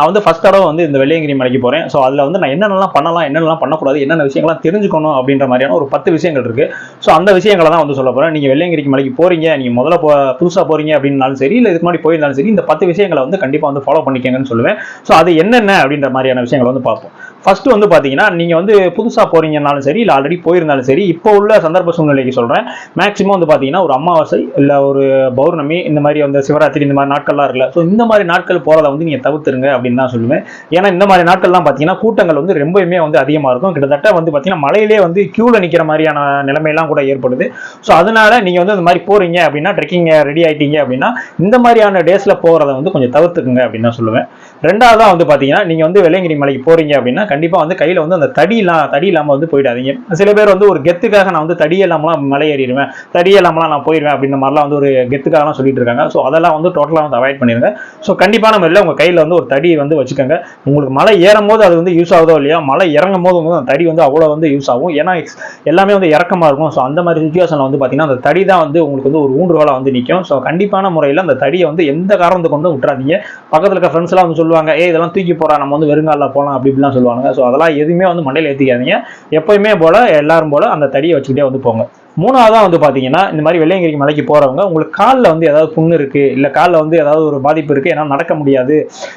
நான் வந்து ஃபர்ஸ்ட் தடவை வந்து இந்த வெள்ளையங்கிரி மலைக்கு போகிறேன். ஸோ அதில் வந்து நான் என்னென்னலாம் பண்ணலாம், என்னென்னலாம் பண்ணக்கூடாது, என்னென்ன விஷயங்கள்லாம் தெரிஞ்சுக்கணும் அப்படின்ற மாதிரியான ஒரு 10 விஷயங்கள் இருக்குது. ஸோ அந்த விஷயங்களை தான் வந்து சொல்ல போகிறேன். நீங்கள் வெள்ளையங்கிரிக்கு மலைக்கு போகிறீங்க, நீங்கள் முதல்ல புதுசாக போகிறீங்க அப்படின்னாலும் சரி, இல்லை இதுக்கு முன்னாடி போயிருந்தாலும் சரி, இந்த 10 விஷயங்களை வந்து கண்டிப்பாக வந்து ஃபாலோ பண்ணிக்கங்கன்னு சொல்லுவேன். ஸோ அது என்னென்ன அப்படின்ற மாதிரியான விஷயங்களை வந்து பார்ப்போம். ஃபர்ஸ்ட் வந்து பார்த்தீங்கன்னா, நீங்கள் வந்து புதுசாக போகிறீங்கனாலும் சரி, இல்லை ஆல்ரெடி போயிருந்தாலும் சரி, இப்போ உள்ள சந்தர்ப்ப சூழ்நிலைக்கு சொல்கிறேன். மேக்ஸிமம் வந்து பார்த்தீங்கன்னா ஒரு அமாவாசை இல்லை ஒரு பௌர்ணமி இந்த மாதிரி வந்து சிவராத்திரி இந்த மாதிரி நாட்கள்லாம் இருக்குல்ல, ஸோ இந்த மாதிரி நாட்கள் போகிறத வந்து நீங்கள் தவிர்த்துருங்க அப்படின்னு தான் சொல்லுவேன். ஏன்னா இந்த மாதிரி நாட்கள்லாம் பார்த்தீங்கன்னா கூட்டங்கள் வந்து ரொம்பவுமே வந்து அதிகமாக இருக்கும். கிட்டத்தட்ட வந்து பார்த்தீங்கன்னா மலையிலே வந்து கியூவில் நிற்கிற மாதிரியான நிலைமையெல்லாம் கூட ஏற்படுது. ஸோ அதனால நீங்கள் வந்து இந்த மாதிரி போகிறீங்க அப்படின்னா, ட்ரெக்கிங் ரெடி ஆகிட்டீங்க அப்படின்னா இந்த மாதிரியான டேஸில் போகிறத வந்து கொஞ்சம் தவிர்த்துக்குங்க அப்படின்னு தான் சொல்லுவேன். ரெண்டாவதாக வந்து பார்த்தீங்கன்னா, நீங்கள் வந்து வெள்ளையங்கிரி மலைக்கு போகிறீங்க அப்படின்னா கண்டிப்பாக வந்து கையில் வந்து அந்த தடி இல்லாமல் வந்து போயிடாதீங்க. சில பேர் வந்து ஒரு கெத்துக்காக நான் வந்து தடி இல்லாமலாம் மலை ஏறிடுவேன், தடி இல்லாமலாம் நான் போயிடுவேன் அப்படின்ற மாதிரிலாம் வந்து ஒரு கெத்துக்காகலாம் சொல்லிட்டு இருக்காங்க. ஸோ அதெல்லாம் வந்து டோட்டலாக வந்து அவாய்ட் பண்ணிடுங்க. ஸோ கண்டிப்பான முறையில் உங்கள் கையில் வந்து ஒரு தடி வந்து வச்சுக்கோங்க. உங்களுக்கு மலை ஏறும் போது அது வந்து யூஸ் ஆகுதோ இல்லையா, மலை இறங்கும் போது வந்து அந்த தடி வந்து அவ்வளோ வந்து யூஸ் ஆகும். ஏன்னா எல்லாமே வந்து இறக்கமாக இருக்கும். ஸோ அந்த மாதிரி சுச்சுவேஷனில் வந்து பார்த்தீங்கன்னா அந்த தடி தான் வந்து உங்களுக்கு வந்து ஒரு ஊன்றுகோலாக வந்து நிற்கும். ஸோ கண்டிப்பான முறையில் அந்த தடியை வந்து எந்த காரணத்தை கொண்டு விட்டுறாதீங்க. பக்கத்தில் இருக்க ஃப்ரெண்ட்ஸ்லாம் வந்து சொல்லுவாங்க, இதெல்லாம் தூக்கி போகிறா, நம்ம வந்து வெறுங்காலில் போகலாம் அப்படி இப்படிலாம் சொல்லுவாங்க. ஸோ அதெல்லாம் எதுவுமே வந்து மண்டையில் ஏற்றிக்காதீங்க. எப்பயுமே போல் எல்லாரும் போல் அந்த தடியை வச்சுக்கிட்டே வந்து போங்க. மூணாவதாக வந்து பார்த்தீங்கன்னா, இந்த மாதிரி வெள்ளையங்கிரி மலைக்கு போகிறவங்க உங்களுக்கு காலில் வந்து ஏதாவது புண்ணு இருக்குது, இல்லை காலில் வந்து ஏதாவது ஒரு பாதிப்பு இருக்குது, ஏன்னா நடக்க முடியாது,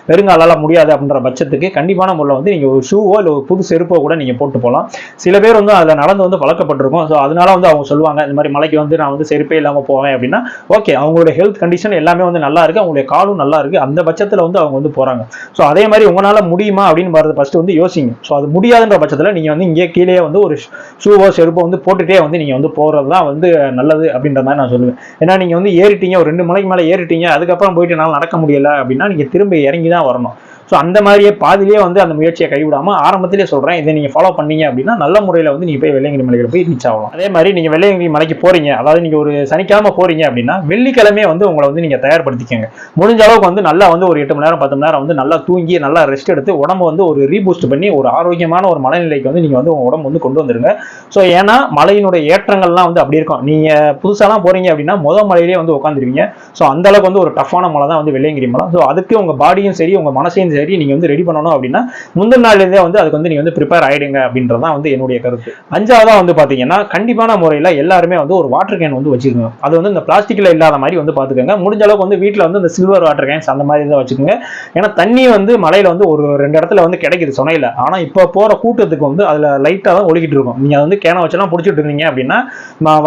வெறுங்காலால் முடியாது அப்படின்ற பட்சத்துக்கு கண்டிப்பான முறையில் வந்து நீங்கள் ஒரு ஷூவோ இல்லை ஒரு புது செருப்போ கூட நீங்கள் போட்டு போகலாம். சில பேர் வந்து அதில் நடந்து வந்து பழக்கப்பட்டிருக்கும். ஸோ அதனால வந்து அவங்க சொல்லுவாங்க, இந்த மாதிரி மலைக்கு வந்து நான் வந்து செருப்பே இல்லாமல் போவேன் அப்படின்னா, ஓகே, அவங்களோட ஹெல்த் கண்டிஷன் எல்லாமே வந்து நல்லா இருக்குது, அவங்களுடைய காலும் நல்லா இருக்குது, அந்த பட்சத்தில் வந்து அவங்க வந்து போகிறாங்க. ஸோ அதே மாதிரி உங்களால் முடியுமா அப்படின்னு வரது ஃபஸ்ட்டு வந்து யோசிங்க. ஸோ அது முடியாதுன்ற பட்சத்தில் நீங்கள் வந்து இங்கே கீழே வந்து ஒரு ஷூவோ செருப்போ வந்து போட்டுகிட்டே வந்து நீங்கள் வந்து போகிறது தான் வந்து நல்லது அப்படின்ற மாதிரி நான் சொல்லுவேன். ஏன்னா நீங்கள் வந்து ஏறிட்டீங்க, ஒரு 2 மலைக்கு மேலே ஏறிட்டீங்க, அதுக்கப்புறம் போயிட்டு என்னால் நடக்க முடியல அப்படின்னா நீங்கள் திரும்ப இறங்கி தான் வரணும். ஸோ அந்த மாதிரியே பாதிலேயே வந்து அந்த முயற்சியை கைவிடாமல் ஆரம்பத்திலே சொல்கிறேன், இதை நீங்கள் ஃபாலோ பண்ணீங்க அப்படின்னா நல்ல முறையில் வந்து நீங்கள் போய் வெள்ளையங்கிரி மலையில் போய் ரீச் ஆகலாம். அதே மாதிரி நீங்கள் வெள்ளையங்கிரி மலைக்கு போகிறீங்க, அதாவது நீங்கள் ஒரு சனிக்கிழமை போகிறீங்க அப்படின்னா வெள்ளிக்கிழமையே வந்து உங்களை வந்து நீங்கள் தயார்படுத்திக்கங்க. முடிஞ்ச அளவுக்கு வந்து நல்லா வந்து ஒரு 8 மணி நேரம் 10 மணி நேரம் வந்து நல்லா தூங்கி நல்லா ரெஸ்ட் எடுத்து உடம்பு வந்து ஒரு ரீபூஸ்ட் பண்ணி ஒரு ஆரோக்கியமான ஒரு மனநிலைக்கு வந்து நீங்கள் வந்து உங்கள் உடம்பு வந்து கொண்டு வந்துருங்க. ஸோ ஏன்னா மலையினுடைய ஏற்றங்கள்லாம் வந்து அப்படி இருக்கும். நீங்கள் புதுசாலாம் போகிறீங்க அப்படின்னா மலையிலே வந்து உட்காந்துருவீங்க. ஸோ அந்த அளவுக்கு வந்து ஒரு டஃப்பான மலை தான் வந்து வெள்ளையங்கிரி மலை. ஸோ அதுக்கு உங்கள் பாடியும் சரி உங்கள் மனசையும் சரி நீங்க வந்து ரெடி பண்ணணும் அப்படின்னா முந்தின நாள்லேருந்தே வந்து அதுக்கு வந்து நீங்க வந்து ப்ரிப்பேர் ஆயிடுங்க அப்படின்றதான் வந்து என்னுடைய கருத்து. அஞ்சாவதா வந்து பாத்தீங்கன்னா கண்டிப்பான முறையில் எல்லாருமே வந்து ஒரு வாட்டர் கேன் வந்து வச்சுக்கோங்க. அது வந்து இந்த பிளாஸ்டிக்ல இல்லாத மாதிரி வந்து பாத்துக்கோங்க. முடிஞ்ச அளவுக்கு வந்து வீட்டில் வந்து இந்த சில்வர் வாட்டர் கேன்ஸ் அந்த மாதிரி தான் வச்சுக்கோங்க. ஏன்னா தண்ணி வந்து மலையில வந்து ஒரு 2 இடத்துல வந்து கிடைக்குது சொன்னையில. ஆனா இப்போ போற கூட்டத்துக்கு வந்து அதுல லைட்டா தான் ஒழுகிட்டு இருக்கும். நீங்க வந்து கேனை வச்செல்லாம் பிடிச்சிட்டு இருந்தீங்க அப்படின்னா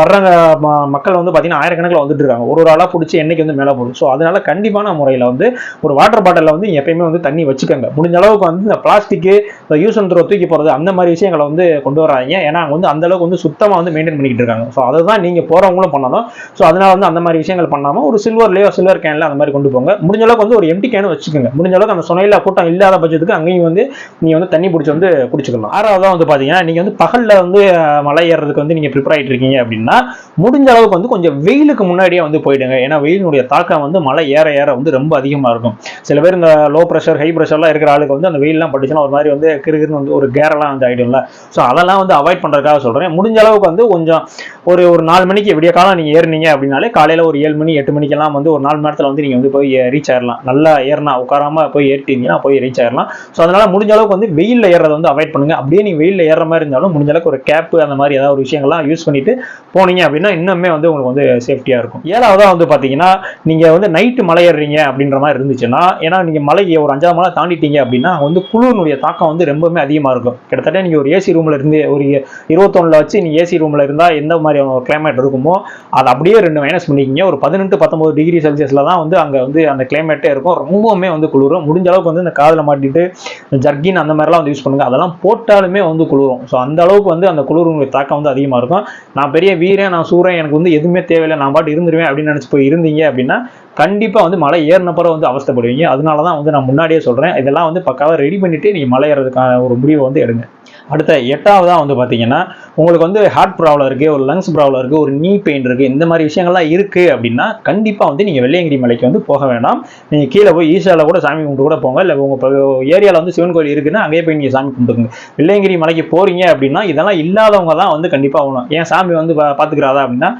வர்றவங்க மக்கள் வந்து பாத்தீங்கன்னா ஆயிரக்கணக்கில் வந்துட்டு இருக்காங்க. ஒரு ஆளா பிடிச்சி என்னைக்கு வந்து மேலே போடும். ஸோ அதனால கண்டிப்பான முறையில் வந்து ஒரு வாட்டர் பாட்டில் வந்து எப்பயுமே வந்து தண்ணி வச்சுக்கோங்க. முடிஞ்ச அளவுக்கு வந்து இந்த பிளாஸ்டிக் யூஸ் அண்ட் த்ரோ தூக்கி போறது அந்த மாதிரி விஷயங்களை வந்து கொண்டு வராங்க. ஏன்னா வந்து அந்த அளவுக்கு வந்து சுத்தமா வந்து மெயின்டைன் பண்ணிட்டு இருக்காங்க. ஸோ அதுதான் நீங்க போறவங்களும் பண்ணணும். ஸோ அதனால வந்து அந்த மாதிரி விஷயங்கள் பண்ணாம ஒரு சில்வர் கேன்ல அந்த மாதிரி கொண்டு போங்க. முடிஞ்ச அளவுக்கு வந்து ஒரு எம்டி கேன் வச்சுக்கோங்க. முடிஞ்ச அளவுக்கு அந்த சொனையில கூட்டம் இல்லாத பட்சத்துக்கு அங்கேயும் வந்து நீங்க வந்து தண்ணி பிடிச்சி வந்து குடிச்சுக்கலாம். ஆறாவதா வந்து பாத்தீங்கன்னா நீங்க வந்து பகல்ல வந்து மலை ஏறதுக்கு வந்து நீங்க ப்ரிப்பேர் ஆயிட்டு இருக்கீங்க அப்படின்னா முடிஞ்ச அளவுக்கு வந்து கொஞ்சம் வெயிலுக்கு முன்னாடியே வந்து போயிடுங்க. ஏன்னா வெயிலுடைய தாக்கம் வந்து மலை ஏற ஏற வந்து ரொம்ப அதிகமா இருக்கும். சில பேர் இந்த லோ ப்ரெஷர் ஹை ப்ரெஷர்லாம் இருக்கிற ஆளுக்கு வந்து அந்த வெயில்லாம் பட்டுச்சுன்னா ஒரு மாதிரி வந்து கிருகிருன்னு வந்து ஒரு கேரெல்லாம் வந்து ஆயிடும்ல. ஸோ அதெல்லாம் வந்து அவாய்ட் பண்றதுக்காக சொல்றேன். முடிஞ்ச அளவுக்கு வந்து கொஞ்சம் ஒரு 4 மணிக்கு விடிய காலம் நீங்க ஏறினீங்க அப்படின்னாலே காலையில ஒரு 7 மணி 8 மணிக்கெல்லாம் வந்து ஒரு 4 மணி நேரத்தில் வந்து நீங்க வந்து போய் ரீச் ஆயிடலாம். நல்லா ஏறினா உட்காராம போய் ஏறிட்டீங்கன்னா போய் ரீச் ஆயிடலாம். ஸோ அதனால முடிஞ்ச அளவுக்கு வந்து வெயிலில் ஏறதை வந்து அவாய்ட் பண்ணுங்க. அப்படியே நீங்க வெயிலில் ஏற மாதிரி இருந்தாலும் முடிஞ்ச அளவுக்கு ஒரு கேப் அந்த மாதிரி ஏதாவது ஒரு விஷயங்கள்லாம் யூஸ் பண்ணிட்டு போனீங்க அப்படின்னா இன்னுமே வந்து உங்களுக்கு வந்து சேஃப்டியா இருக்கும். ஏழாவதா வந்து பாத்தீங்கன்னா நீங்க வந்து நைட்டு மலை ஏறுறீங்க அப்படின்ற மாதிரி இருந்துச்சுன்னா, ஏன்னா நீங்க மலைக்கு ஒரு 5ஆவது மலை தாண்டிட்டீங்க அப்படின்னா வந்து குளிர்னுடைய தாக்கம் வந்து ரொம்பவே அதிகமாக இருக்கும். கிட்டத்தட்ட நீங்கள் ஒரு ஏசி ரூமில் இருந்து ஒரு 21 வச்சு நீங்கள் ஏசி ரூமில் இருந்தால் எந்த மாதிரியான ஒரு கிளைமேட் இருக்குமோ அதை அப்படியே 2 மைனஸ் பண்ணிக்கிங்க. ஒரு 18-19 டிகிரி செல்சியஸில் தான் வந்து அங்கே வந்து அந்த கிளைமேட்டே இருக்கும். ரொம்பவுமே வந்து குளிரும். முடிஞ்ச அளவுக்கு வந்து இந்த காதில் மாட்டிட்டு ஜர்கின் அந்த மாதிரிலாம் வந்து யூஸ் பண்ணுங்க. அதெல்லாம் போட்டாலுமே வந்து குளிரும். ஸோ அந்த அளவுக்கு வந்து அந்த குளிருடைய தாக்கம் வந்து அதிகமாக இருக்கும். நான் பெரிய வீரன், நான் சூரன், எனக்கு வந்து எதுவுமே தேவையில்லை, நான் பாட்டு இருந்துருவேன் அப்படின்னு நினச்சி போய் இருந்தீங்க அப்படின்னா கண்டிப்பாக வந்து மலை ஏறினப்பறம் வந்து அவஸ்தைப்படுவீங்க. அதனால தான் வந்து நான் முன்னாடியே சொல்கிறேன், இதெல்லாம் வந்து பக்காவாக ரெடி பண்ணிவிட்டு நீங்கள் மலை ஏறதுக்கான ஒரு முடிவை வந்து எடுங்க. அடுத்த 8ஆவதாக வந்து பார்த்தீங்கன்னா உங்களுக்கு வந்து ஹார்ட் ப்ராப்ளம் இருக்குது, ஒரு லங்ஸ் ப்ராப்ளம் இருக்குது, ஒரு நீ பெயின் இருக்குது, இந்த மாதிரி விஷயங்கள்லாம் இருக்குது அப்படின்னா கண்டிப்பாக வந்து நீங்கள் வெள்ளையங்கிரி மலைக்கு வந்து போக வேண்டாம். நீங்கள் கீழே போய் ஈஷாவில் கூட சாமி கும்பிட்டு கூட போங்க. இல்லை உங்கள் ஏரியாவில் வந்து சிவன் கோயில் இருக்குன்னா அங்கேயே போய் நீங்கள் சாமி கும்பிட்டுங்க. வெள்ளையங்கிரி மலைக்கு போகிறீங்க அப்படின்னா இதெல்லாம் இல்லாதவங்க தான் வந்து கண்டிப்பாக ஆகணும். ஏன் சாமி வந்து பார்த்துக்கிறாதா அப்படின்னா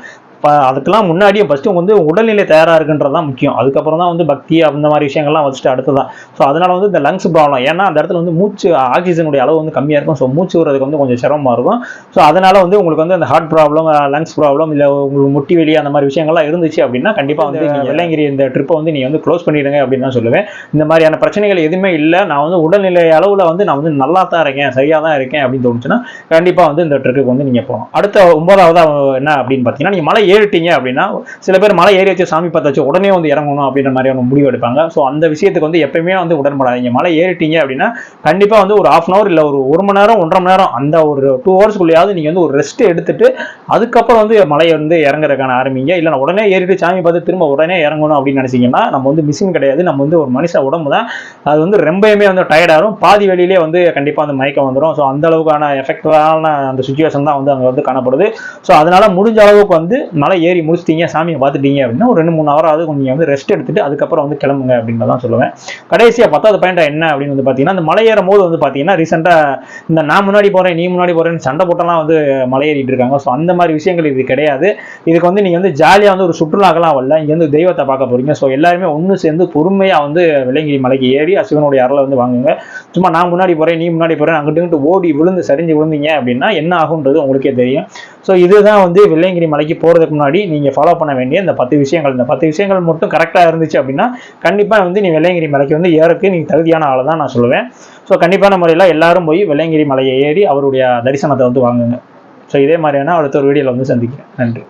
அதுக்கெல்லாம் முன்னாடியே ஃபஸ்ட்டு வந்து உடல்நிலை தயாராக இருக்குன்றது தான் முக்கியம். அதுக்கப்புறம் தான் வந்து பக்தி அந்த மாதிரி விஷயங்கள்லாம் வச்சுட்டு அடுத்ததான். ஸோ அதனால வந்து இந்த லங்ஸ் ப்ராப்ளம், ஏன்னா அந்த இடத்துல வந்து மூச்சு ஆக்சிஜனுடைய அளவு வந்து கம்மியாக இருக்கும். ஸோ மூச்சு விடுறதுக்கு வந்து கொஞ்சம் சிரமமாக இருக்கும். ஸோ அதனால வந்து உங்களுக்கு வந்து அந்த ஹார்ட் ப்ராப்ளம், லங்ஸ் ப்ராப்ளம், இல்லை உங்களுக்கு முட்டி வெளி அந்த மாதிரி விஷயங்கள்லாம் இருந்துச்சு அப்படின்னா கண்டிப்பாக வந்து வெள்ளையங்கிரி இந்த ட்ரிப்பை வந்து நீங்கள் வந்து க்ளோஸ் பண்ணிடுங்க அப்படின்னு தான் சொல்லுவேன். இந்த மாதிரியான பிரச்சனைகள் எதுவுமே இல்லை, நான் வந்து உடல்நிலை அளவில் வந்து நான் வந்து நல்லா தான் இருக்கேன், சரியாக தான் இருக்கேன் அப்படின்னு தோணுச்சுன்னா கண்டிப்பாக வந்து இந்த ட்ரிப்புக்கு வந்து நீங்கள் போகணும். அடுத்த 9வது என்ன அப்படின்னு பார்த்தீங்கன்னா, நீங்கள் மலை ஏறிட்டீங்க அப்படின்னா சில பேர் மலை ஏறி வச்சு சாமி பார்த்து வச்சு உடனே வந்து இறங்கணும் அப்படின்ற மாதிரியான முடிவு எடுப்பாங்க. ஸோ அந்த விஷயத்துக்கு வந்து எப்பயுமே வந்து உடன்படாதீங்க. மலை ஏறிட்டீங்க அப்படின்னா கண்டிப்பாக வந்து ஒரு 1/2 hour இல்லை ஒரு 1 மணி நேரம் 1.5 மணி நேரம் அந்த ஒரு 2 hours நீங்கள் வந்து ஒரு ரெஸ்ட் எடுத்துட்டு அதுக்கப்புறம் வந்து மலையை வந்து இறங்குறதுக்கான ஆரம்பிங்க. இல்லை நான் உடனே ஏறிட்டு சாமி பார்த்து திரும்ப உடனே இறங்கணும் அப்படின்னு நினைச்சீங்கன்னா நம்ம வந்து மிஷின் கிடையாது, நம்ம வந்து ஒரு மனுஷ உடம்பு தான். அது வந்து ரொம்பவுமே வந்து டயர்டாகும், பாதி வெளியிலே வந்து கண்டிப்பாக அந்த மயக்கம் வந்துடும். ஸோ அந்த அளவுக்கான எஃபெக்டான அந்த சுச்சுவேஷன் தான் வந்து அங்கே வந்து காணப்படுது. ஸோ அதனால முடிஞ்ச அளவுக்கு வந்து மலை ஏறி முடிச்சிட்டீங்க, சாமியை பார்த்துட்டீங்க அப்படின்னா ஒரு 2-3 hour கொஞ்சம் வந்து ரெஸ்ட் எடுத்துட்டு அதுக்கப்புறம் வந்து கிளம்புங்க அப்படின்னு தான் சொல்லுவேன். கடைசியாக 10வது பாயிண்ட் என்ன அப்படின்னு வந்து பார்த்தீங்கன்னா, இந்த மலை ஏறும் போது வந்து பார்த்தீங்கன்னா ரீசெண்டாக இந்த நான் முன்னாடி போகிறேன் நீ முன்னாடி போகிறேன்னு சண்டை போட்டெல்லாம் வந்து மலை ஏறிட்டு இருக்காங்க. ஸோ அந்த மாதிரி விஷயங்கள் இது கிடையாது. இதுக்கு வந்து நீங்கள் வந்து ஜாலியாக வந்து ஒரு சுற்றுலாக்கெல்லாம் வரல, இங்கே வந்து தெய்வத்தை பார்க்க போறீங்க. ஸோ எல்லாருமே ஒன்று சேர்ந்து பொறுமையாக வந்து வெள்ளையங்கிரி மலைக்கு ஏறி சிவனுடைய அருளை வந்து வாங்குங்க. சும்மா நான் முன்னாடி போகிறேன் நீ முன்னாடி போகிறேன் அங்கிட்டு ஓடி விழுந்து சரிஞ்சு விழுந்தீங்க அப்படின்னா என்ன ஆகுன்றது உங்களுக்கே தெரியும். ஸோ இதுதான் வந்து வெள்ளையங்கிரி மலைக்கு போகிறதுக்கு முன்னாடி நீங்கள் ஃபாலோ பண்ண வேண்டிய இந்த 10 விஷயங்கள். இந்த 10 விஷயங்கள் மட்டும் கரெக்டாக இருந்துச்சு அப்படின்னா கண்டிப்பாக வந்து நீ வெள்ளையங்கிரி மலைக்கு வந்து ஏறக்கு நீ தகுதியான ஆளை தான் நான் சொல்லுவேன். ஸோ கண்டிப்பான முறையில் எல்லாரும் போய் வெள்ளையங்கிரி மலையை ஏறி அவருடைய தரிசனத்தை வந்து வாங்குங்க. ஸோ இதே மாதிரியான அடுத்த ஒரு வீடியோவில் வந்து சந்திக்கிறேன். நன்றி.